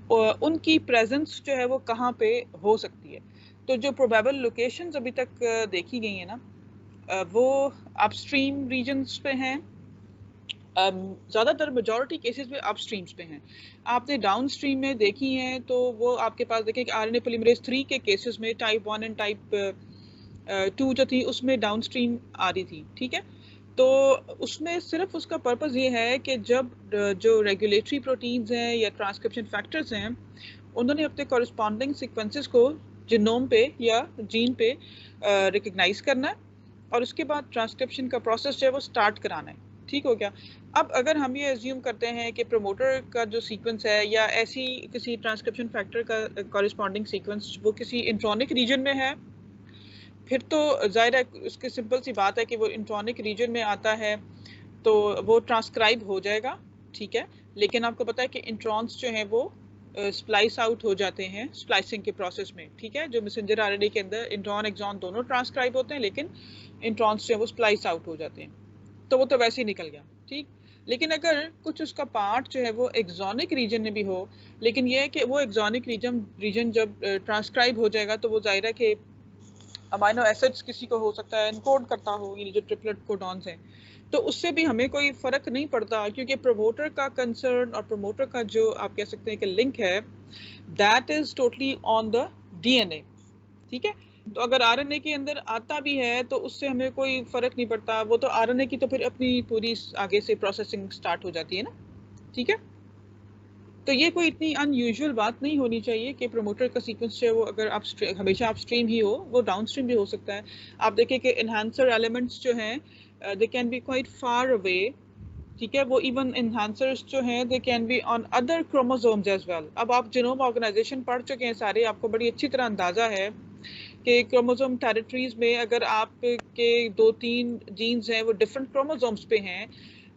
उनकी प्रेजेंस जो है वो कहाँ पे हो सकती है। तो जो प्रोबेबल लोकेशंस अभी तक देखी गई है ना, वो अपस्ट्रीम रीजन्स पे हैं। ज़्यादातर मेजॉरिटी केसेस में अपस्ट्रीम्स पे हैं। आपने डाउन स्ट्रीम में देखी हैं तो वो आपके पास देखें कि आरएनए पॉलीमरेज 3 के केसेस में टाइप 1 एंड टाइप 2 जो थी उसमें डाउन स्ट्रीम आ रही थी, ठीक है। तो उसमें सिर्फ उसका पर्पस ये है कि जब जो रेगुलेटरी प्रोटीन्स हैं या ट्रांसक्रिप्शन फैक्टर्स हैं, उन्होंने अपने कॉरस्पॉन्डिंग सीक्वेंसेस को जिनोम पे या जीन पे रिकग्नाइज करना है और उसके बाद ट्रांसक्रिप्शन का प्रोसेस जो है वो स्टार्ट कराना है, ठीक हो गया। अब अगर हम ये एज्यूम करते हैं कि प्रमोटर का जो सीक्वेंस है या ऐसी किसी ट्रांसक्रिप्शन फैक्टर का कॉरस्पॉन्डिंग सीक्वेंस वो किसी इंट्रॉनिक रीजन में है, फिर तो जाहिर है उसकी सिंपल सी बात है कि वो इंट्रॉनिक रीजन में आता है तो वो ट्रांसक्राइब हो जाएगा, ठीक है। लेकिन आपको पता है कि इंट्रॉन्स जो हैं वो स्प्लाइस आउट हो जाते हैं स्प्लाइसिंग के प्रोसेस में, ठीक है। जो मैसेंजर आरएनए के अंदर इंट्रॉन एक्सॉन दोनों ट्रांसक्राइब होते हैं, लेकिन इंट्रॉन्स जो है वो स्प्लाइस आउट हो जाते हैं, तो वो तो वैसे ही निकल गया, ठीक। लेकिन अगर कुछ उसका पार्ट जो है वो एक्सॉनिक रीजन में भी हो, लेकिन ये है कि वो एक्सॉनिक रीजन जब ट्रांसक्राइब हो जाएगा तो वो जाहिर है कि अमाइनो एसिड्स किसी को हो सकता है एनकोड करता हो, ये जो ट्रिपलेट कोडॉन्स हैं, तो उससे भी हमें कोई फर्क नहीं पड़ता, क्योंकि प्रमोटर का कंसर्न और प्रमोटर का जो आप कह सकते हैं कि लिंक है, that is totally on the DNA, ठीक है। तो अगर आरएनए के अंदर आता भी है तो उससे हमें कोई फर्क नहीं पड़ता, वो तो आरएनए की तो फिर अपनी पूरी आगे से प्रोसेसिंग स्टार्ट हो जाती है ना, ठीक है। तो ये कोई इतनी अनयूजुअल बात नहीं होनी चाहिए कि प्रमोटर का सीक्वेंस जो है वो अगर आप हमेशा अपस्ट्रीम ही हो, वो डाउनस्ट्रीम भी हो सकता है। आप देखें कि एनहांसर एलिमेंट्स जो हैं they can be quite far away, ठीक है। वो इवन एनहांसर्स जो हैं they can be on other chromosomes as well. अब आप जीनोम ऑर्गेनाइजेशन पढ़ चुके हैं सारे, आपको बड़ी अच्छी तरह अंदाजा है कि क्रोमोसोम टेरिटरीज में अगर आपके 2-3 जीन्स हैं वो डिफरेंट क्रोमोसोम्स पे हैं,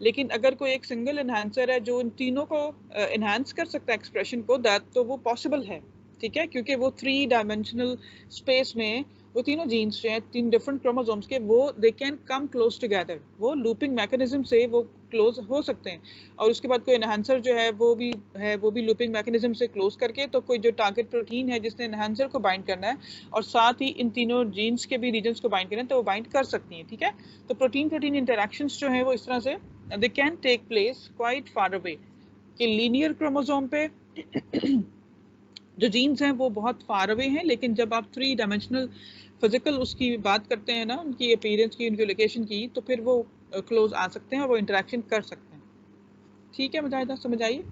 लेकिन अगर कोई एक सिंगल एनहांसर है जो इन तीनों को एनहांस कर सकता है एक्सप्रेशन को, दैट तो वो पॉसिबल है, ठीक है। क्योंकि वो 3 डायमेंशनल स्पेस में वो तीनों जीन्स जो हैं 3 डिफरेंट क्रोमोसोम्स के, वो they can come close together, वो लूपिंग मैकेनिज्म से वो क्लोज हो सकते हैं। और उसके बाद कोई एनहांसर जो है वो भी लूपिंग मैकेनिज्म से क्लोज करके, तो कोई जो टारगेट प्रोटीन है जिसने एनहांसर को बाइंड करना है और साथ ही इन तीनों जीन्स के भी रीजन्स को बाइंड करना है, तो वो बाइंड कर सकती हैं, ठीक है। तो प्रोटीन इंटरैक्शंस जो है वो इस तरह से they can take place quite far away, कि लीनियर क्रोमोसोम पे जो जीन्स हैं वो बहुत फार अवे हैं, लेकिन जब आप 3 डायमेंशनल फिजिकल उसकी बात करते हैं ना, उनकी अपीयरेंस की, उनकी लोकेशन की, तो फिर वो क्लोज आ सकते हैं और वो इंटरेक्शन कर सकते हैं, ठीक है। मुजाहिदा समझ आई?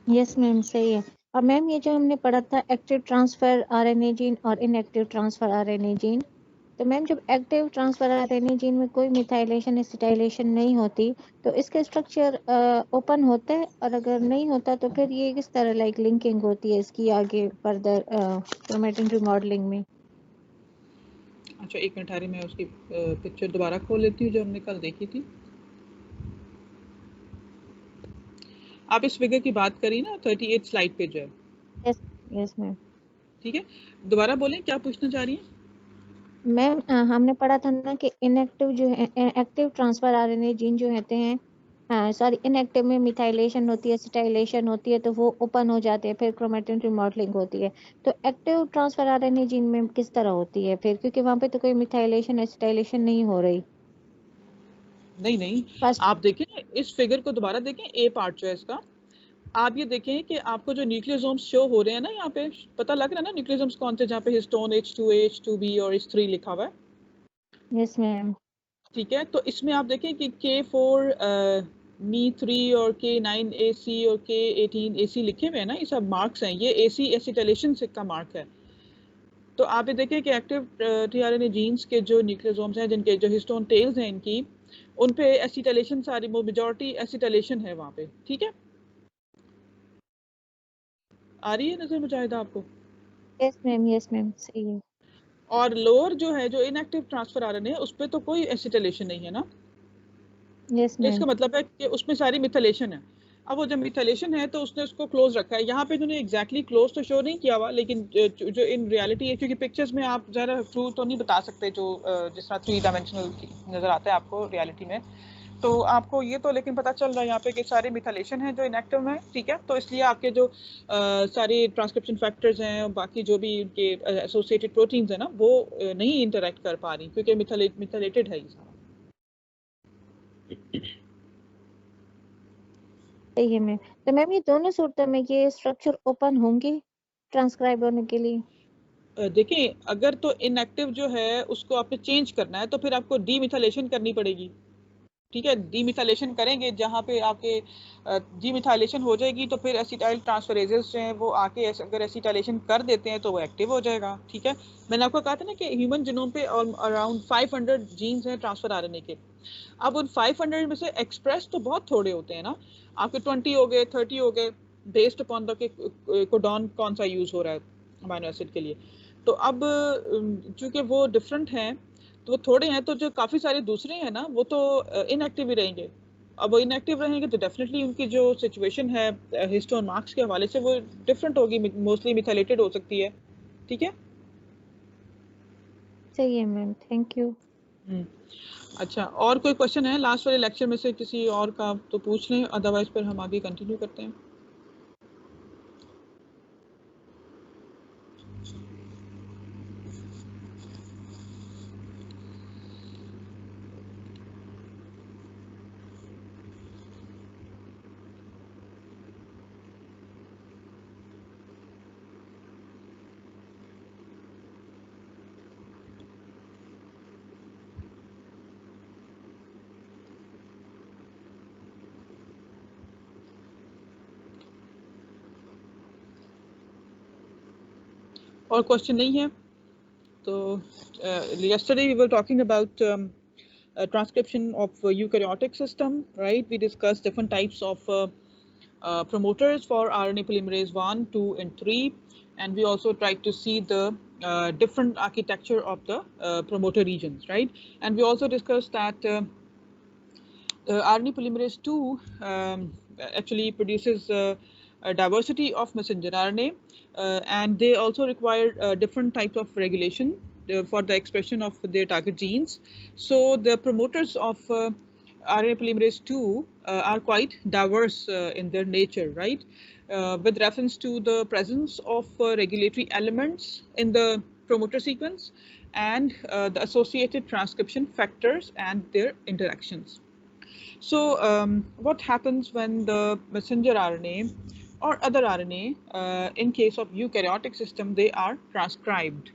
यस मैम, सही है। और मैम ये जो हमने पढ़ा था एक्टिव ट्रांसफर आरएनए जीन और इनएक्टिव ट्रांसफर आरएनए जीन, तो मैम जब एक्टिव ट्रांसफर आरएनए जीन में कोई मिथाइलेशन एसिटाइलेशन नहीं होती तो इसका स्ट्रक्चर ओपन होता है, और अगर नहीं होता तो फिर ये किस तरह लाइक लिंकिंग होती है इसकी आगे फर्दर क्रोमैटिन रिमॉडलिंग में? अच्छा, एक मिनट, मैं उसकी पिक्चर दोबारा खोल लेती हूँ जो हमने कल देखी थी। आप इस फिगर की बात करी ना, 38 स्लाइड पे जो है। Yes yes ma'am. ठीक है, दोबारा बोलें, क्या पूछना चाह रही हैं? मैम हमने पढ़ा था ना कि इनएक्टिव जो है एक्टिव ट्रांसफर आरएनए जीन जो होते हैं, सॉरी इनएक्टिव में मिथाइलेशन होती है, एसिटाइलेशन होती है, तो वो ओपन हो जाते हैं, फिर क्रोमैटिन रिमॉडलिंग होती है। तो एक्टिव ट्रांसफर आरएनए जीन में किस तरह होती है फिर, क्योंकि वहां पे तो कोई मिथाइलेशन एसिटाइलेशन नहीं हो रही। नहीं, फर्स्ट आप देखें इस फिगर को, दोबारा देखें, ए पार्ट जो है इसका। आप ये देखें कि आपको जो न्यूक्लियोसोम्स शो हो रहे हैं ना, यहाँ पे पता लग रहा है ना न्यूक्लियोसोम्स कौन से, जहाँ पे हिस्टोन H2A H2B और H3 लिखा हुआ है। Yes ma'am. ठीक है, तो इसमें आप देखें कि K4 Me3 और K9AC और K18AC लिखे हुए हैं ना, ये सब मार्क्स हैं, ये AC एसिटाइलेशन का मार्क है। तो आप ये देखें कि एक्टिव टीआरएनए जीन्स के जो न्यूक्लियोसोम्स हैं, जिनके जो हिस्टोन टेल्स हैं इनकी, उन पे एसिटाइलेशन सारी, मेजॉरिटी एसिटाइलेशन है वहाँ पे, ठीक है। आ रही है नजर मुजाहिदा आपको? यस मैम सही है। और लोअर जो है, जो इनएक्टिव ट्रांसफर आरएनए है, उस पे तो कोई एसिटाइलेशन नहीं है ना, यस तो मैम। इसका मतलब है कि उसमें सारी मिथाइलेशन है। अब वो जब मिथाइलेशन है तो उसने उसको क्लोज रखा है। यहाँ पे उन्होंने एग्जैक्टली क्लोज तो शो नहीं किया हुआ, लेकिन जो इन रियलिटी है, क्योंकि पिक्चर्स में आप ज़रा थ्रू तो नहीं बता सकते जो जिस तरह 3 डायमेंशनल नज़र आता है आपको रियलिटी में, तो आपको ये तो लेकिन पता चल रहा है यहाँ पे कि सारे मिथाइलेशन है जो इनएक्टिव में, ठीक है। तो इसलिए आपके जो सारे ट्रांसक्रिप्शन फैक्टर्स हैं, बाकी जो भी उनके एसोसिएटेड प्रोटीन्स हैं ना, वो नहीं इंटरेक्ट कर पा रही क्योंकि मिथाइलेटेड है ये सारा। सही है मैम। तो मैम ये दोनों सूरतों में ये स्ट्रक्चर ओपन होंगे ट्रांसक्राइब होने के लिए? देखिए, अगर तो इनएक्टिव जो है उसको आपने चेंज करना है तो फिर आपको डीमिथाइलेशन करनी पड़ेगी, ठीक है। डीमिथाइलेशन करेंगे, जहाँ पे आपके डीमिथाइलेशन हो जाएगी तो फिर एसिटाइल ट्रांसफरेजेस जो हैं वो आके अगर एसिटाइलेशन कर देते हैं तो वो एक्टिव हो जाएगा, ठीक है। मैंने आपको कहा था ना कि ह्यूमन जीनोम पे अराउंड 500 जीन्स हैं ट्रांसफर आरएनए के। अब उन 500 में से एक्सप्रेस तो बहुत थोड़े होते हैं ना, आपके 20 हो गए, 30 हो गए, बेस्ड अपॉन द के कोडॉन कौन सा यूज हो रहा है अमीनो एसिड के लिए। तो अब चूंकि वो डिफरेंट हैं तो वो थोड़े हैं, तो जो काफ़ी सारे दूसरे हैं ना वो तो इनएक्टिव ही रहेंगे। अब वो इनएक्टिव रहेंगे तो डेफिनेटली उनकी जो सिचुएशन है हिस्टोन मार्क्स के हवाले से वो डिफरेंट होगी, मोस्टली मिथाइलेटेड हो सकती है, ठीक है। सही है मैम, थैंक यू। अच्छा, और कोई क्वेश्चन है लास्ट वाले लेक्चर में से किसी और का तो पूछ लें, अदरवाइज फिर हम आगे कंटिन्यू करते हैं। और क्वेश्चन नहीं है तो yesterday we were talking about transcription of eukaryotic system, right? We discussed different types of promoters for RNA polymerase 1, 2, and 3, and we also tried to see the different architecture of the promoter regions, right? And we also discussed that RNA polymerase 2 actually produces a diversity of messenger RNA, and they also require different types of regulation for the expression of their target genes. So the promoters of RNA polymerase 2 are quite diverse in their nature, right? With reference to the presence of regulatory elements in the promoter sequence and the associated transcription factors and their interactions. So what happens when the messenger RNA or other RNA, in case of eukaryotic system, they are transcribed?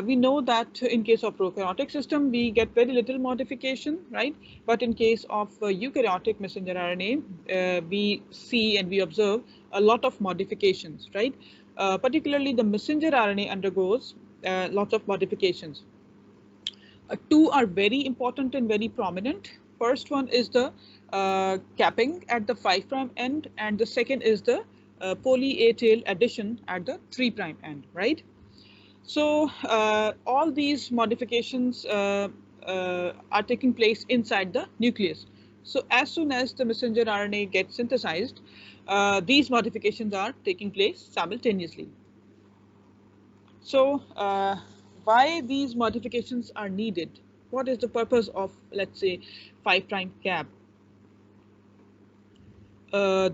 We know that in case of prokaryotic system, we get very little modification, right? But in case of eukaryotic messenger RNA, we see and we observe a lot of modifications, right? Particularly the messenger RNA undergoes lots of modifications. Two are very important and very prominent. First one is the capping at the 5' end, and the second is the poly A tail addition at the 3' end, right? So all these modifications are taking place inside the nucleus. So as soon as the messenger RNA gets synthesized, these modifications are taking place simultaneously. So why these modifications are needed? What is the purpose of, let's say, 5' cap?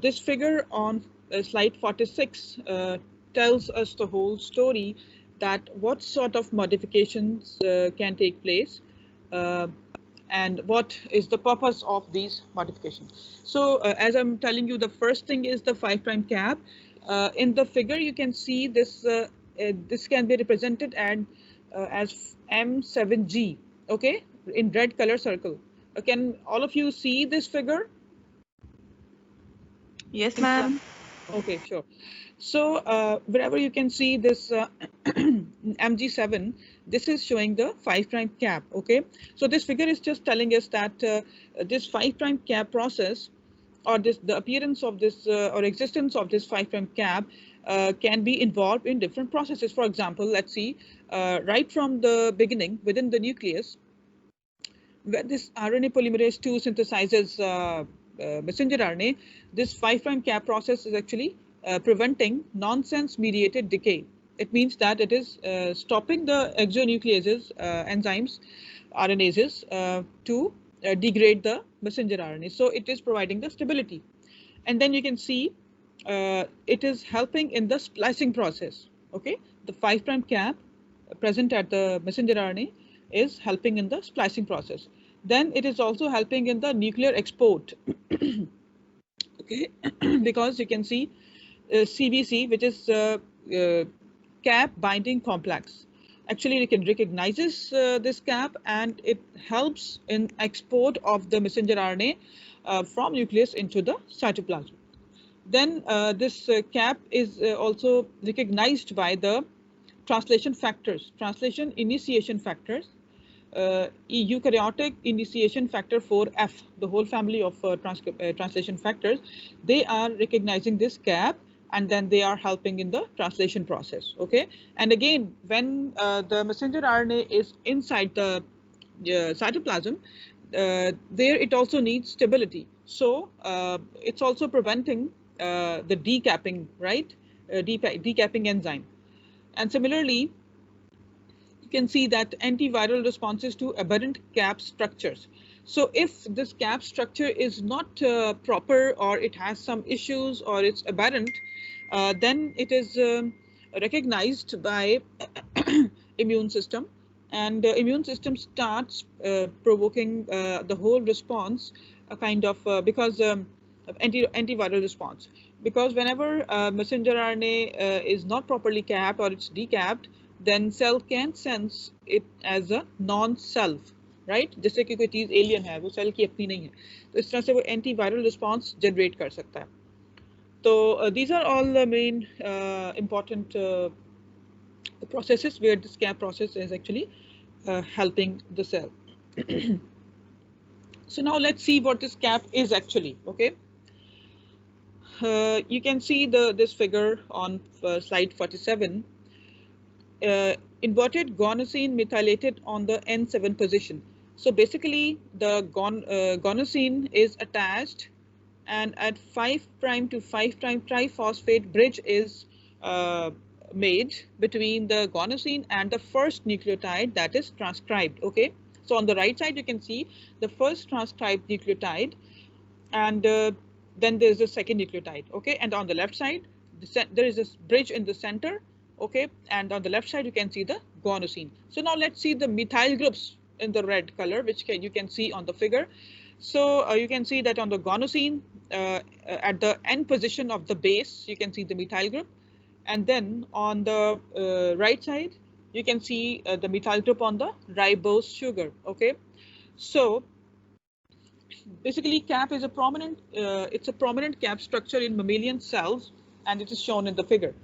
This figure on slide 46 tells us the whole story, that what sort of modifications can take place and what is the purpose of these modifications. So as I'm telling you, the first thing is the 5' cap. In the figure you can see this this can be represented as M7G, okay, in red color circle. Can all of you see this figure? Yes, ma'am. Okay, sure. So wherever you can see this MG7, this is showing the 5' cap, okay? So this figure is just telling us that this 5' cap process, or the appearance of this or existence of this 5' cap can be involved in different processes. For example, let's see, right from the beginning within the nucleus, where this RNA polymerase 2 synthesizes messenger RNA, this 5' cap process is actually preventing nonsense mediated decay. It means that it is stopping the exonucleases, enzymes, RNases to degrade the messenger RNA. So it is providing the stability. And then you can see it is helping in the splicing process. Okay, the 5' cap present at the messenger RNA is helping in the splicing process. Then it is also helping in the nuclear export. Okay, because you can see CBC, which is cap binding complex. Actually, it can recognizes this cap, and it helps in export of the messenger RNA from nucleus into the cytoplasm. Then this cap is also recognized by the translation factors, translation initiation factors, eukaryotic initiation factor 4F, the whole family of translation factors. They are recognizing this cap, and then they are helping in the translation process. Okay, and again, when the messenger RNA is inside the cytoplasm, there it also needs stability. So it's also preventing the decapping, right? Decapping enzyme. And similarly, you can see that antiviral responses to aberrant cap structures. So if this cap structure is not proper, or it has some issues, or it's aberrant, then it is recognized by immune system, and the immune system starts provoking the whole response, a kind of because antiviral response. Because whenever messenger RNA is not properly capped, or it's decapped, then cell can sense it as a non-self, right? जैसे कि कोई चीज alien है, वो cell की अपनी नहीं है, तो इस तरह से वो एंटीवायरल रिस्पॉन्स जनरेट कर सकता है. So these are all the main important processes where this cap process is actually helping the cell. So now let's see what this cap is actually. Okay, you can see this figure on slide 47. Inverted guanosine methylated on the N7 position. So basically the guanosine is attached, and at 5' to 5' triphosphate bridge is made between the guanosine and the first nucleotide that is transcribed. Okay, so on the right side you can see the first transcribed nucleotide, and then there's a second nucleotide. Okay, and on the left side there is this bridge in the center. Okay, and on the left side you can see the guanosine. So now let's see the methyl groups in the red color, which you can see on the figure. So you can see that on the guanosine, at the end position of the base, you can see the methyl group, and then on the right side you can see the methyl group on the ribose sugar. Okay, so basically cap is a prominent it's a prominent cap structure in mammalian cells, and it is shown in the figure.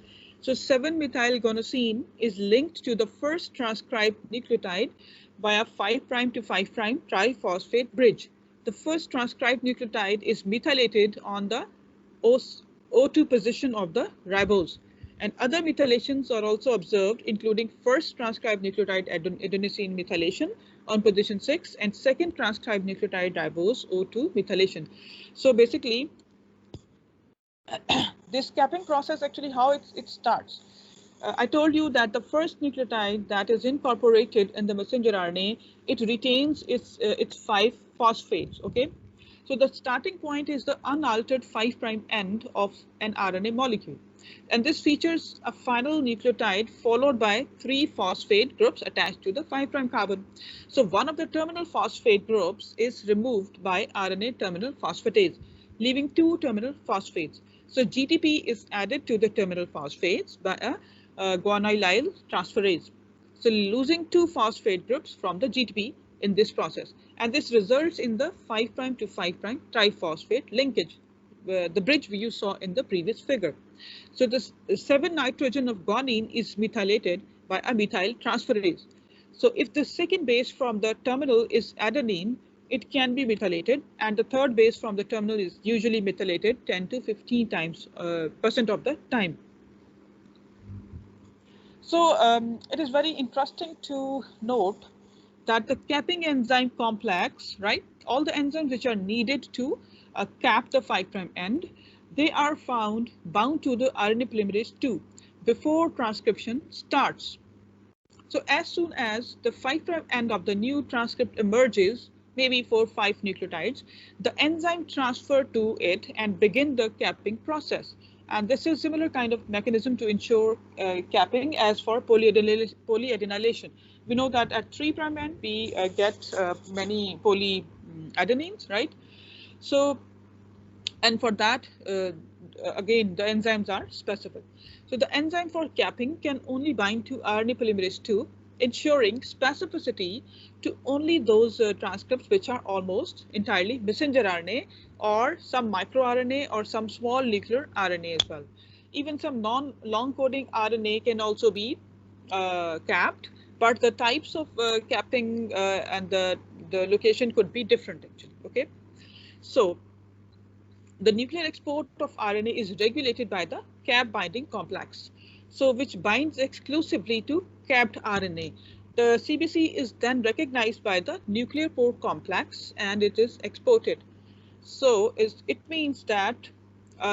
So 7-methylguanosine is linked to the first transcribed nucleotide by a 5' to 5' triphosphate bridge. The first transcribed nucleotide is methylated on the O2 position of the ribose, and other methylations are also observed, including first transcribed nucleotide adenosine methylation on position 6 and second transcribed nucleotide ribose O2 methylation. So basically this capping process, actually how it starts. I told you that the first nucleotide that is incorporated in the messenger RNA, it retains its 5 phosphates. Okay, so the starting point is the unaltered 5' end of an RNA molecule, and this features a final nucleotide followed by 3 phosphate groups attached to the 5' carbon. So one of the terminal phosphate groups is removed by RNA terminal phosphatase, leaving 2 terminal phosphates. So GTP is added to the terminal phosphates by a guanylyl transferase, so losing 2 phosphate groups from the GTP in this process, and this results in the 5' to 5' triphosphate linkage, the bridge you saw in the previous figure. So this 7-nitrogen of guanine is methylated by a methyl transferase. So if the second base from the terminal is adenine, it can be methylated, and the third base from the terminal is usually methylated 10 to 15% of the time. So it is very interesting to note that the capping enzyme complex, right, all the enzymes which are needed to cap the 5' end, they are found bound to the RNA polymerase II before transcription starts. So as soon as the 5' end of the new transcript emerges, maybe 4 or 5 nucleotides, the enzyme transfer to it and begin the capping process. And this is similar kind of mechanism to ensure capping as for polyadenylation. We know that at 3' end we get many polyadenines, right? So, and for that, again, the enzymes are specific. So the enzyme for capping can only bind to RNA polymerase II, ensuring specificity to only those transcripts which are almost entirely messenger RNA or some microRNA or some small nuclear RNA as well. Even some non-long coding RNA can also be capped, but the types of capping and the location could be different actually, okay? So the nuclear export of RNA is regulated by the cap binding complex, so which binds exclusively to capped RNA. The CBC is then recognized by the nuclear pore complex and it is exported. So it means that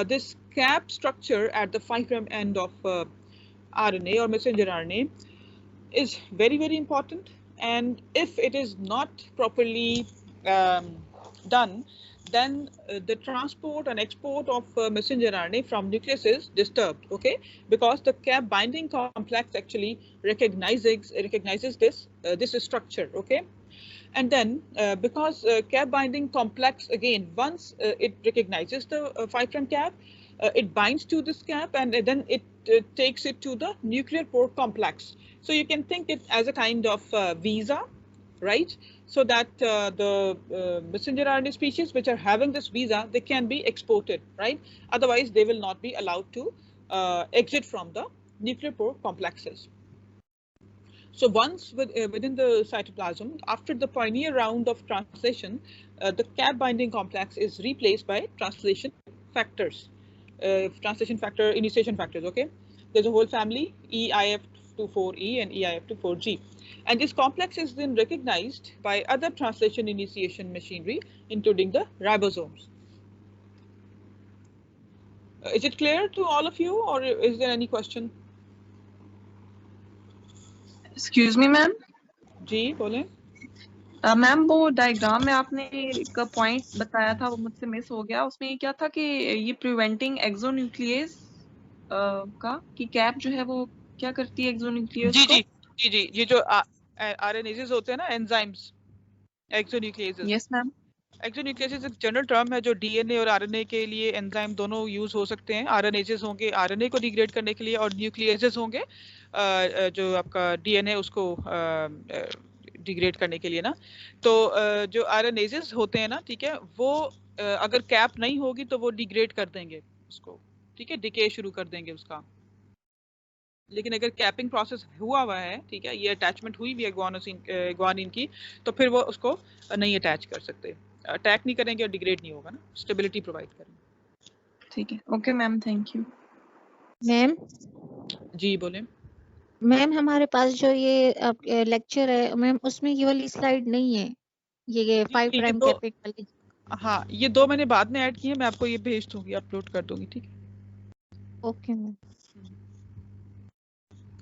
this cap structure at the 5' end of RNA or messenger RNA is very, very important. And if it is not properly done, then the transport and export of messenger RNA from nucleus is disturbed, okay? Because the cap binding complex actually recognizes this structure, okay? And then because cap binding complex, again, once it recognizes the 5' cap, it binds to this cap and then it takes it to the nuclear pore complex. So you can think it as a kind of visa, right? So that the messenger RNA species which are having this visa, they can be exported, right? Otherwise, they will not be allowed to exit from the nuclear pore complexes. So once within the cytoplasm, after the pioneer round of translation, the cap binding complex is replaced by translation factors, translation factor, initiation factors, okay? There's a whole family, EIF24E and EIF24G. And this complex is then recognized by other translation initiation machinery, including the ribosomes. Is it clear to all of you, or is there any question? Excuse me, ma'am ji बोलें. Ma'am वो diagram में आपने एक point बताया था वो मुझसे miss हो गया. उसमें ये क्या था कि ये प्रिवेंटिंग एक्सोन्यूक्लियस का कि कैप जो है वो क्या करती है एक्सोन्यूक्लियस जी को? जी जी जी ये जो आरएनएजेस होते हैं ना, enzymes, exonucleases. Yes ma'am. Exonucleases एक जनरल टर्म है जो डीएनए और आरएनए के लिए एंजाइम दोनों यूज हो सकते हैं. आरएनएजेस होंगे आरएनए को डिग्रेड करने के लिए और न्यूक्लियेसेस होंगे जो आपका डीएनए उसको डिग्रेड करने के लिए ना. तो जो आरएनएजेस होते हैं ना, ठीक है, वो अगर कैप नहीं होगी तो वो डिग्रेड कर देंगे उसको, ठीक है, डिके शुरू कर देंगे उसका. लेकिन अगर कैपिंग प्रोसेस हुआ है, ठीक है, ये अटैचमेंट हुई भी है ग्वानिन की, तो फिर वो उसको नहीं अटैच कर सकते. अटैक नहीं करेंगे और डिग्रेड नहीं होगा ना, स्टेबिलिटी प्रोवाइड करेंगे. ठीक है, okay ma'am, thank you. Ma'am ji बोले. मैम हमारे पास जो ये लेक्चर है मैम, उसमें ये वाली स्लाइड नहीं है, ये 5' कैपिंग वाली. हाँ, ये 2 मैंने बाद में ऐड की है, मैं आपको ये भेज दूंगी, अपलोड कर दूंगी, ठीक है. Okay ma'am.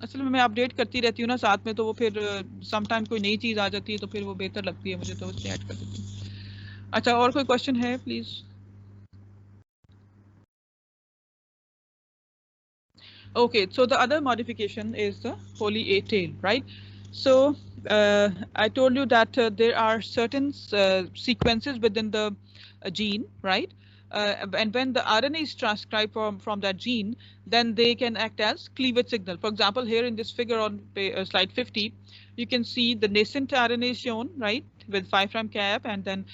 असल में मैं अपडेट करती रहती हूँ ना साथ में, तो वो फिर समटाइम कोई नई चीज आ जाती है तो फिर वो बेहतर लगती है मुझे, तो उससे ऐड कर देती हूँ. अच्छा, और कोई क्वेश्चन है please? Okay, so the other modification is the poly A tail, right? So I told you that there are certain sequences within the gene, right? And when the RNA is transcribed from that gene, then they can act as cleavage signal. For example, here in this figure on slide 50, you can see the nascent RNA is shown, right, with 5' cap, and then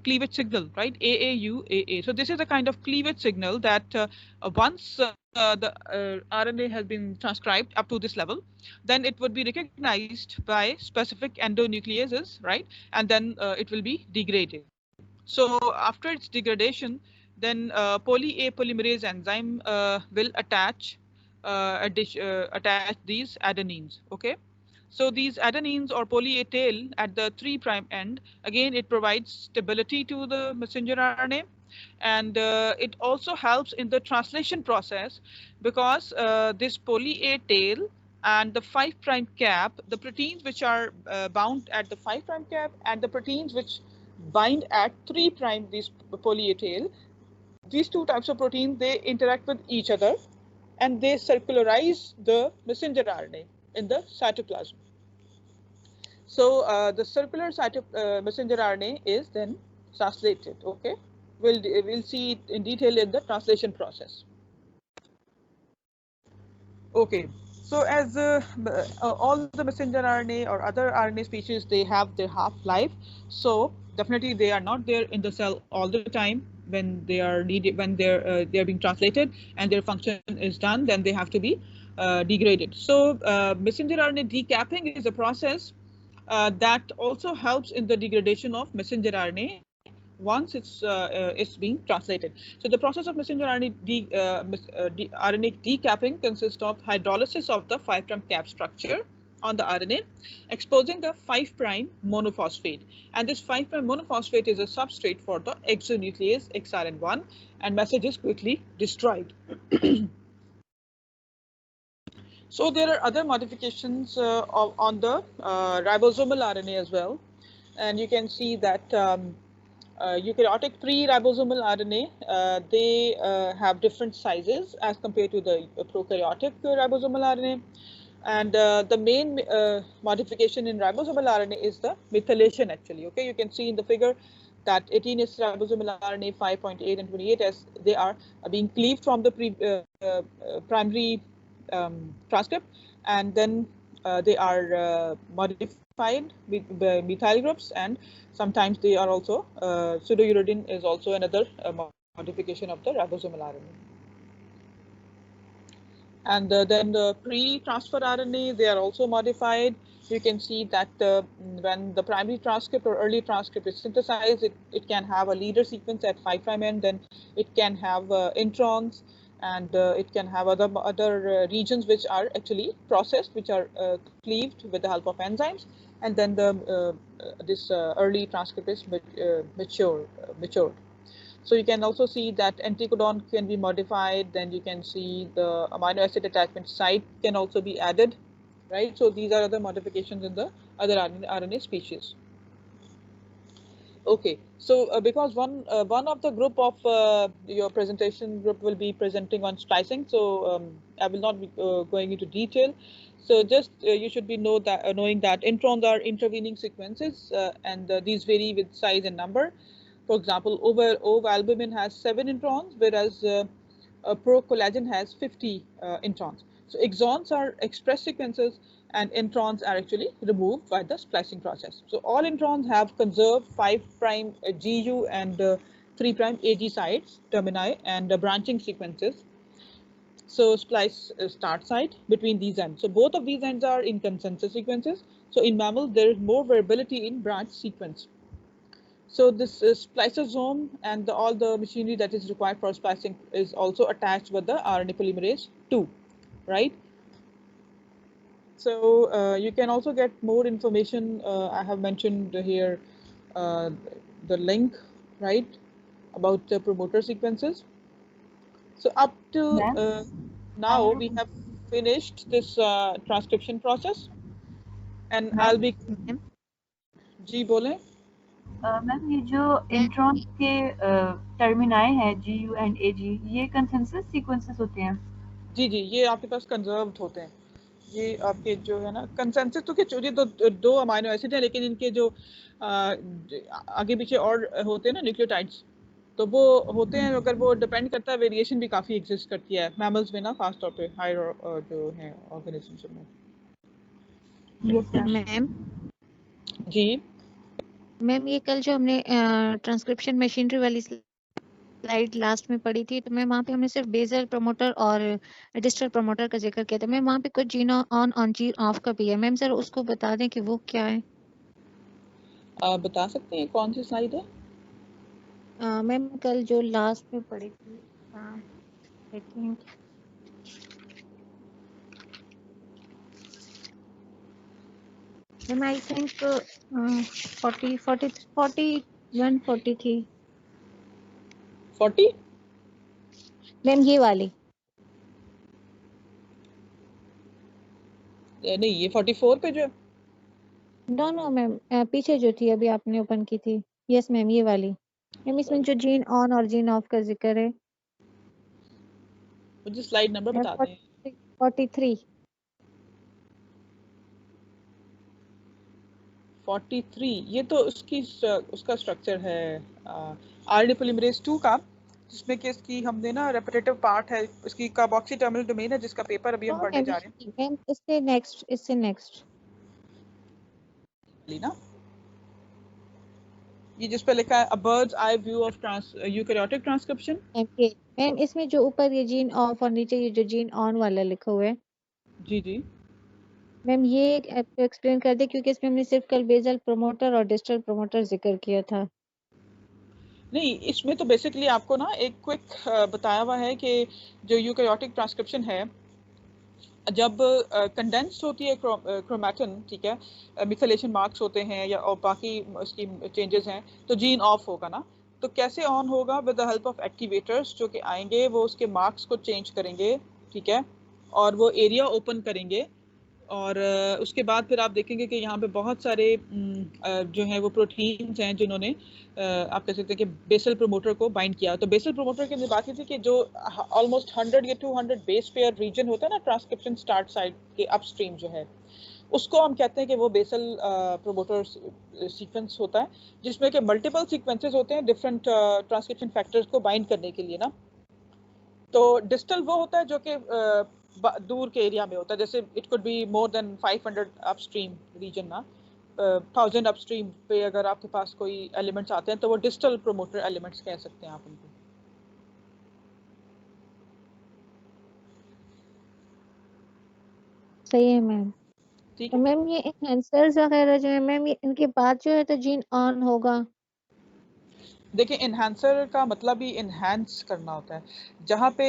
cleavage signal, right, AAU-AA. So this is a kind of cleavage signal that once the RNA has been transcribed up to this level, then it would be recognized by specific endonucleases, right, and then it will be degraded. So after its degradation, then poly A polymerase enzyme will attach these adenines, okay? So these adenines or poly A tail at the 3' end, again it provides stability to the messenger RNA, and it also helps in the translation process because this poly A tail and the 5' cap, the proteins which are bound at the 5' cap and the proteins which bind at 3 prime these poly A tail. These two types of protein, they interact with each other and they circularize the messenger RNA in the cytoplasm. So the circular messenger RNA is then translated. Okay, we'll see it in detail in the translation process. Okay, so as all the messenger RNA or other RNA species, they have their half-life. So definitely they are not there in the cell all the time when they are needed, when they're being translated and their function is done, then they have to be degraded. So messenger RNA decapping is a process that also helps in the degradation of messenger RNA once it's being translated. So the process of messenger RNA decapping consists of hydrolysis of the 5' cap structure on the RNA, exposing the 5' monophosphate. And this 5' monophosphate is a substrate for the exonuclease XRN1, and message is quickly destroyed. So there are other modifications on the ribosomal RNA as well, and you can see that eukaryotic pre-ribosomal RNA, they have different sizes as compared to the prokaryotic ribosomal RNA. And the main modification in ribosomal RNA is the methylation actually. Okay, you can see in the figure that 18 is ribosomal RNA, 5.8 and 28 as they are being cleaved from the primary transcript, and then they are modified with methyl groups, and sometimes they are also pseudouridine is also another modification of the ribosomal RNA. And then the pre-transfer RNA, they are also modified. You can see that when the primary transcript or early transcript is synthesized, it can have a leader sequence at 5' end, then it can have introns, and it can have other regions which are actually processed, which are cleaved with the help of enzymes, and then this early transcript is matured. So you can also see that anticodon can be modified. Then you can see the amino acid attachment site can also be added, right? So these are other modifications in the other RNA species. Okay, so because one of the group of your presentation group will be presenting on splicing, so I will not be going into detail. So just you should be knowing that introns are intervening sequences, and these vary with size and number. For example, ovalbumin has 7 introns, whereas procollagen has 50 introns. So exons are expressed sequences, and introns are actually removed by the splicing process. So all introns have conserved 5' GU and 3' AG sites, termini, and branching sequences. So splice start site between these ends. So both of these ends are in consensus sequences. So in mammals, there is more variability in branch sequence. So this spliceosome and all the machinery that is required for splicing is also attached with the RNA polymerase 2, right? So you can also get more information. I have mentioned here the link, right, about the promoter sequences. So up to now we have finished this transcription process, and I'll be जी बोलें ma'am ये जो intron के टर्मिनाई है GU and AG ये consensus sequences होते हैं जी जी ये आपके पास कंजर्व्ड होते हैं ये आपके जो है ना कंसेंसस तो क्या ये दो अमाइनो एसिड है लेकिन इनके जो आगे पीछे और होते हैं ना न्यूक्लियोटाइड्स तो वो होते हैं अगर वो डिपेंड करता है वेरिएशन भी काफ़ी एग्जिस्ट करती है मैमल्स में ना खास तौर पे हायर जो है ऑर्गेनिजम्स में मैम जी मैम ये कल जो हमने ट्रांसक्रिप्शन मशीनरी वाली स्लाइड लास्ट में पढ़ी थी तो मैम वहाँ पे हमने सिर्फ बेसल प्रमोटर और डिस्टल प्रमोटर का जिक्र किया था मैम वहाँ पे कुछ जीन ऑन जीन ऑफ का भी है मैम सर उसको बता दें कि वो क्या है बता सकते हैं कौन सी स्लाइड है मैम कल जो लास्ट में पढ़ी थी I think ma'am I think 40 ma'am ये वाली नहीं ये 44 पे जो नो मैम पीछे जो थी अभी आपने ओपन की थी यस मैम, ये वाली। मैम इसमें जो जीन ऑन और जीन ऑफ का जिक्र है, मुझे स्लाइड नंबर मैम बता दें। 43। 43 ये तो उसका स्ट्रक्चर है आरएनए पॉलीमरेज 2 का, जिसमें कि इसकी हमने ना रेपिटेटिव पार्ट है, इसकी कार्बोक्सी टर्मिनल डोमेन है, जिसका पेपर अभी हम पढ़ने मैम जा रहे हैं। मैम इससे नेक्स्ट ना ये जिस पे लिखा है a bird's eye view of eukaryotic transcription. Ma'am इसमें जो ऊपर ये जीन ऑफ और नीचे ये जो जीन ऑन वाला लिखा हुआ है, जी जी। मैम ये एक्सप्लेन कर दे, क्योंकि इसमें हमने सिर्फ कल बेसल प्रमोटर और डिस्टल प्रमोटर जिक्र किया था। नहीं, इसमें तो बेसिकली आपको ना एक क्विक बताया हुआ है कि जो यूकैरियोटिक ट्रांसक्रिप्शन है, जब कंडेंस होती है क्रोमैटिन, ठीक है, मिथाइलेशन मार्क्स होते हैं या और बाकी उसकी चेंजेस हैं, तो जीन ऑफ होगा ना। तो कैसे ऑन होगा? With the help of activators जो कि आएंगे, वो उसके मार्क्स को चेंज करेंगे, ठीक है, और वो एरिया ओपन करेंगे। और उसके बाद फिर आप देखेंगे कि यहाँ पे बहुत सारे जो है वो प्रोटीन्स हैं जिन्होंने आप कह सकते हैं कि बेसल प्रोमोटर को बाइंड किया। तो बेसल प्रोमोटर की बात थी कि जो ऑलमोस्ट 100 या 200 बेस पेयर रीजन होता है ना ट्रांसक्रिप्शन स्टार्ट साइड के अपस्ट्रीम जो है, उसको हम कहते हैं कि वो बेसल प्रोमोटर सीक्वेंस होता है, जिसमें कि मल्टीपल सीक्वेंसेस होते हैं डिफरेंट ट्रांसक्रिप्शन फैक्टर्स को बाइंड करने के लिए ना। तो डिस्टल वो होता है जो कि दूर के एरिया में होता है, जैसे it could be more than 500 upstream region ना, 1000 अपस्ट्रीम पे अगर आपके पास कोई एलिमेंट्स आते हैं तो वो डिस्टल प्रोमोटर एलिमेंट्स कह सकते हैं आप उनको। सही है मैम। ठीक तो है। मैम ये एनहेंसर्स वगैरह जो है मैम, ये इनके बाद जो है तो जीन ऑन होगा। देखिए, इन्हांसर का मतलब ही इन्हांस करना होता है। जहाँ पे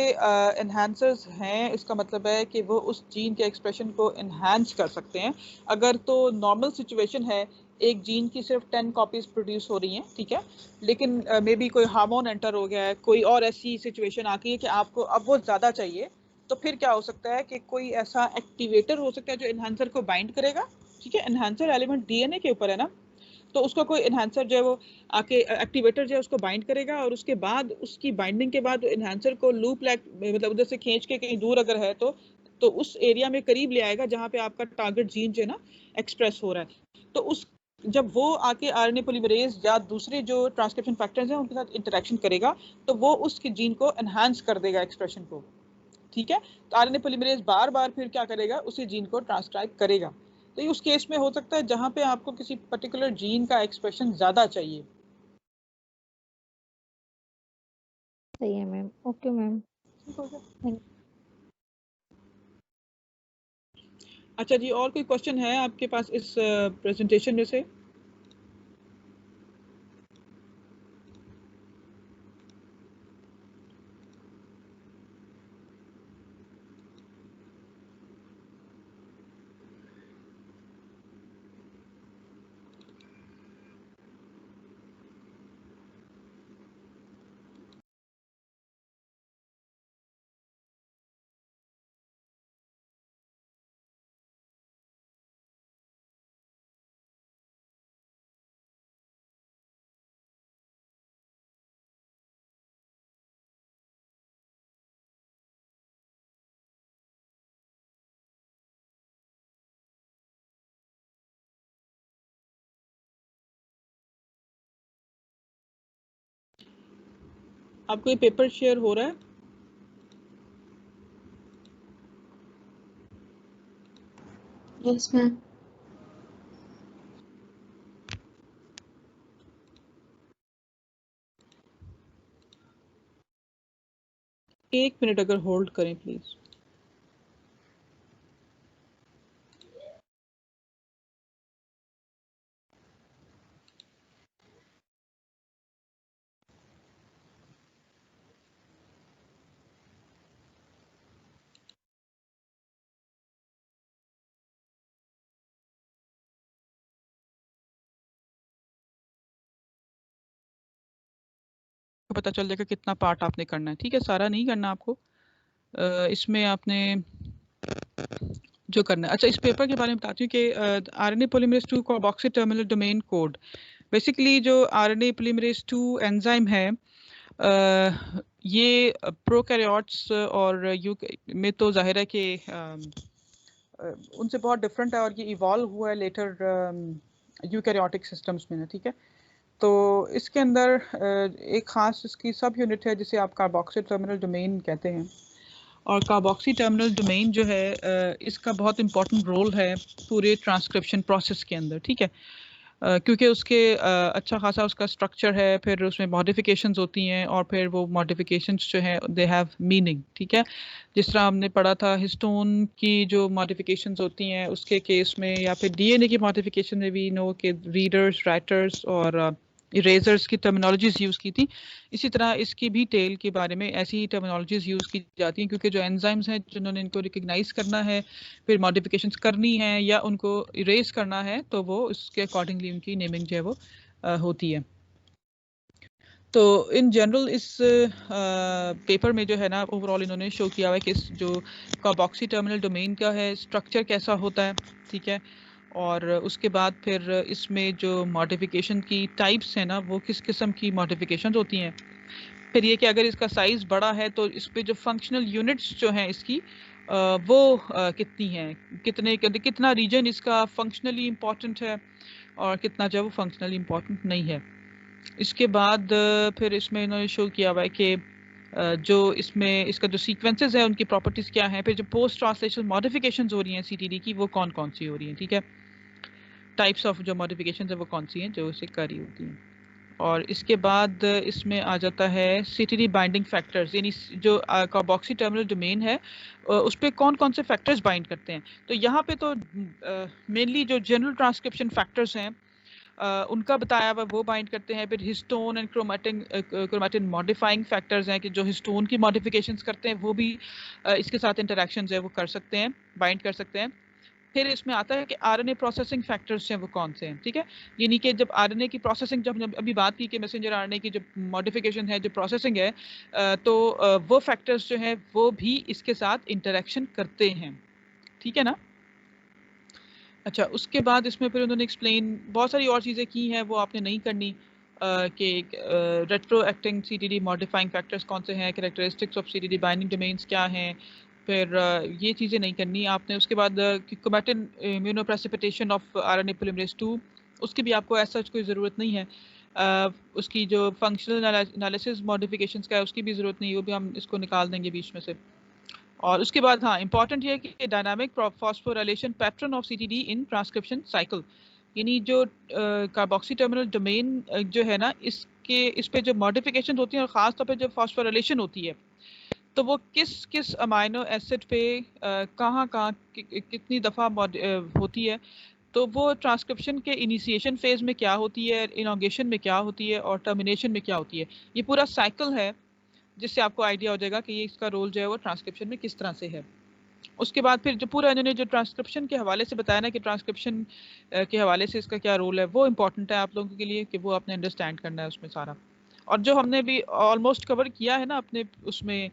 इन्हांसर्स हैं, इसका मतलब है कि वो उस जीन के एक्सप्रेशन को इन्हांस कर सकते हैं। अगर तो नॉर्मल सिचुएशन है, एक जीन की सिर्फ 10 कॉपीज प्रोड्यूस हो रही हैं, ठीक है, लेकिन मे बी कोई हार्मोन एंटर हो गया है, कोई और ऐसी सिचुएशन आ गई है कि आपको अब वो ज़्यादा चाहिए, तो फिर क्या हो सकता है कि कोई ऐसा एक्टिवेटर हो सकता है जो इन्हांसर को बाइंड करेगा, ठीक है। इन्हांसर एलिमेंट डीएनए के ऊपर है ना, तो उसका कोई इन्हांसर जो है वो आके एक्टिवेटर जो है उसको बाइंड करेगा, और उसके बाद उसकी बाइंडिंग के बाद इन्हांसर को लूप लाइक मतलब उधर से खींच के कहीं दूर अगर है तो उस एरिया में करीब ले आएगा जहाँ पे आपका टारगेट जीन जो है ना एक्सप्रेस हो रहा है। तो उस जब वो आके आरएनए पॉलीमरेज या दूसरे जो ट्रांसक्रिप्शन फैक्टर्स हैं उनके साथ इंटरेक्शन करेगा, तो वो उसके जीन को एनहांस कर देगा एक्सप्रेशन को, ठीक है। तो आरएनए पॉलीमरेज बार बार फिर क्या करेगा, उसी जीन को ट्रांसक्राइब करेगा। तो ये उस केस में हो सकता है जहां पे आपको किसी पर्टिकुलर जीन का एक्सप्रेशन ज्यादा चाहिए। सही है मैम। Okay ma'am. अच्छा जी, और कोई क्वेश्चन है आपके पास इस प्रेजेंटेशन में से? आपको ये पेपर शेयर हो रहा है? Yes ma'am. एक मिनट अगर होल्ड करें प्लीज। पता चल जाएगा कितना पार्ट आपने करना है, ठीक है, सारा नहीं करना आपको। इसमें आपने जो करना है, अच्छा इस पेपर के बारे में बताती हूँ कि RNA polymerase 2 carboxy terminal domain code basically जो आरएनए पॉलीमरेज 2 एंजाइम है, ये प्रोकैरियोट्स और यू में तो जाहिर है कि उनसे बहुत डिफरेंट है और ये इवॉल्व हुआ है लेटर यूकैरियोटिक सिस्टम्स में, ठीक है। तो इसके अंदर एक ख़ास इसकी सब यूनिट है जिसे आप कार्बोक्सी टर्मिनल डोमेन कहते हैं। और कार्बोक्सी टर्मिनल डोमेन जो है इसका बहुत इंपॉर्टेंट रोल है पूरे ट्रांसक्रिप्शन प्रोसेस के अंदर, ठीक है। क्योंकि उसके अच्छा खासा उसका स्ट्रक्चर है, फिर उसमें मॉडिफिकेशंस होती हैं और फिर वो मॉडिफिकेशंस जो हैं दे हैव मीनिंग, ठीक है। जिस तरह हमने पढ़ा था हिस्टोन की जो मॉडिफिकेशंस होती हैं उसके केस में, या फिर डीएनए की मॉडिफिकेशन में भी नो के रीडर्स, राइटर्स और इरेजर्स की टर्मिनोलॉजीज यूज़ की थी। इसी तरह इसकी भी टेल के बारे में ऐसी ही टर्मिनोलॉजीज यूज़ की जाती हैं, क्योंकि जो एंजाइम्स हैं जिन्होंने इनको रिकग्नाइज करना है, फिर मॉडिफिकेशंस करनी है या उनको इरेज करना है, तो वो उसके अकॉर्डिंगली उनकी नेमिंग जो है वो होती है। तो इन जनरल इस पेपर में जो है ना ओवरऑल इन्होंने शो किया हुआ है कि इस जो कार्बोक्सी टर्मिनल डोमेन का है स्ट्रक्चर कैसा होता है, ठीक है। और उसके बाद फिर इसमें जो मॉडिफिकेशन की टाइप्स हैं ना वो किस किस्म की मॉडिफिकेशन होती हैं। फिर ये कि अगर इसका साइज़ बड़ा है तो इस पे जो फंक्शनल यूनिट्स जो हैं इसकी वो कितनी हैं, कितना रीजन इसका फंक्शनली इम्पॉर्टेंट है और कितना जो है वो फंक्शनली इम्पॉर्टेंट नहीं है। इसके बाद फिर इसमें इन्होंने शो किया हुआ है कि जो इसमें इसका जो सीक्वेंसेस है उनकी प्रॉपर्टीज़ क्या हैं, फिर जो पोस्ट ट्रांसलेशन मॉडिफिकेशंस हो रही हैं सीटीडी की वो कौन कौन सी हो रही हैं, ठीक है। टाइप्स ऑफ जो मॉडिफिकेशंस है वो कौन सी हैं जो इसे करी होती हैं। और इसके बाद इसमें आ जाता है सीटीडी बाइंडिंग फैक्टर्स, यानी जो कार्बोक्सी टर्मिनल डोमेन है उस पर कौन कौन से फैक्टर्स बाइंड करते हैं। तो यहाँ पे तो मेनली जो जनरल ट्रांसक्रिप्शन फैक्टर्स हैं उनका बताया हुआ वो बाइंड करते हैं। फिर histone and chromatin modifying factors हैं कि जो हिस्टोन की मॉडिफिकेशंस करते हैं वो भी इसके साथ इंटरेक्शंस है वो कर सकते हैं, बाइंड कर सकते हैं। फिर इसमें आता है कि आरएनए प्रोसेसिंग फैक्टर्स हैं वो कौन से हैं, ठीक है। यानी कि जब आरएनए की प्रोसेसिंग, जब हमने अभी बात की कि मैसेंजर आरएनए की जो मॉडिफिकेशन है, जो प्रोसेसिंग है, तो वो फैक्टर्स जो हैं वो भी इसके साथ इंटरेक्शन करते हैं, ठीक है ना। अच्छा, उसके बाद इसमें फिर उन्होंने एक्सप्लेन बहुत सारी और चीज़ें की हैं, वो आपने नहीं करनी कि retro acting CTD modifying factors कौन से हैं, characteristics of CTD binding domains क्या हैं, फिर ये चीज़ें नहीं करनी आपने। उसके बाद chromatin immunoprecipitation of RNA polymerase 2, उसकी भी आपको ऐसा कोई ज़रूरत नहीं है। उसकी जो फंक्शनल एनालिसिस मॉडिफिकेशंस का है उसकी भी ज़रूरत नहीं है, वो भी हम इसको निकाल देंगे बीच में से। और उसके बाद हाँ इंपॉर्टेंट ये है कि dynamic phosphorylation pattern of CTD in transcription cycle, यानी जो कार्बोक्सी टर्मिनल डोमेन जो है ना इस पे जो मॉडिफिकेशन होती है और ख़ास तौर पे जो फॉस्फोराइलेशन होती है, तो वो किस किस अमाइनो एसिड पे कहाँ कितनी दफ़ा होती है, तो वो ट्रांसक्रिप्शन के इनिशिएशन फेज में क्या होती है, इनॉगेशन में क्या होती है और टर्मिनेशन में क्या होती है। ये पूरा साइकिल है जिससे आपको आइडिया हो जाएगा कि ये इसका रोल जो है वो ट्रांसक्रिप्शन में किस तरह से है। उसके बाद फिर जो पूरा इन्होंने जो ट्रांसक्रिप्शन के हवाले से बताया ना कि ट्रांसक्रिप्शन के हवाले से इसका क्या रोल है, वो इम्पॉर्टेंट है आप लोगों के लिए कि वो आपने अंडरस्टैंड करना है उसमें सारा। और जो हमने भी ऑलमोस्ट कवर किया है ना अपने उसमें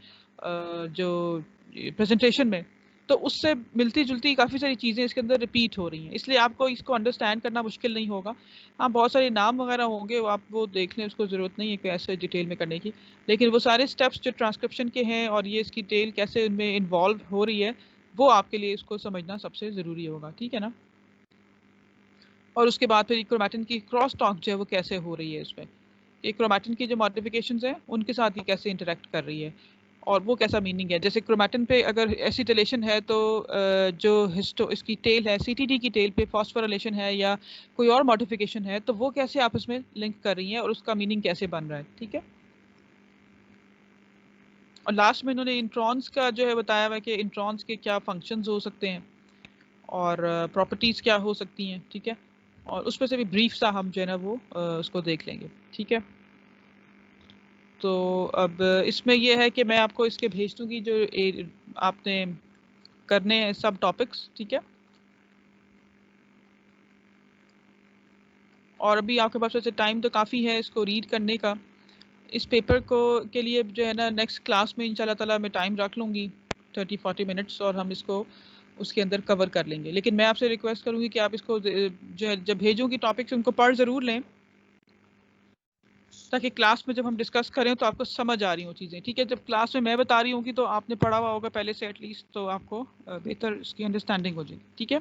जो प्रेजेंटेशन में, तो उससे मिलती जुलती काफ़ी सारी चीज़ें इसके अंदर रिपीट हो रही हैं, इसलिए आपको इसको अंडरस्टैंड करना मुश्किल नहीं होगा। हाँ, बहुत सारे नाम वगैरह होंगे, वो आप वो देख लें, उसको ज़रूरत नहीं है कि ऐसे डिटेल में करने की, लेकिन वो सारे स्टेप्स जो ट्रांसक्रिप्शन के हैं और ये इसकी टेल कैसे उनमें इन्वॉल्व हो रही है, वो आपके लिए इसको समझना सबसे ज़रूरी होगा, ठीक है ना। और उसके बाद फिर क्रोमैटिन की क्रॉस टॉक जो है वो कैसे हो रही है इसमें, ये क्रोमैटिन की जो मॉडिफिकेशंस हैं उनके साथ ये कैसे इंटरेक्ट कर रही है और वो कैसा मीनिंग है। जैसे क्रोमैटिन पे अगर एसिटिलेशन है तो जो इसकी टेल है, सीटीडी की टेल पे फॉस्फोराइलेशन है या कोई और मॉडिफिकेशन है, तो वो कैसे आपस में लिंक कर रही हैं और उसका मीनिंग कैसे बन रहा है, ठीक है। और लास्ट में इन्होंने इंट्रॉन्स का जो है बताया हुआ है कि इंट्रॉन्स के क्या फंक्शंस हो सकते हैं और प्रॉपर्टीज़ क्या हो सकती हैं, ठीक है। और उस पर से भी ब्रीफ सा हम जो है ना वो उसको देख लेंगे, ठीक है। तो अब इसमें यह है कि मैं आपको इसके भेज दूंगी जो आपने करने हैं सब टॉपिक्स, ठीक है। और अभी आपके पास वैसे टाइम तो काफ़ी है इसको रीड करने का। इस पेपर को के लिए जो है ना नेक्स्ट क्लास में इंशाल्लाह ताला मैं टाइम रख लूँगी 30-40 मिनट्स और हम इसको उसके अंदर कवर कर लेंगे। लेकिन मैं आपसे रिक्वेस्ट करूँगी कि आप इसको जो है जब भेजूँगी टॉपिक्स उनको पढ़ ज़रूर लें, ताकि क्लास में जब हम डिस्कस करें तो आपको समझ आ रही हो चीज़ें, ठीक है। जब क्लास में मैं बता रही हूँ तो आपने पढ़ा हुआ होगा पहले से एटलीस्ट, तो आपको बेहतर इसकी अंडरस्टैंडिंग हो जाएगी, ठीक है।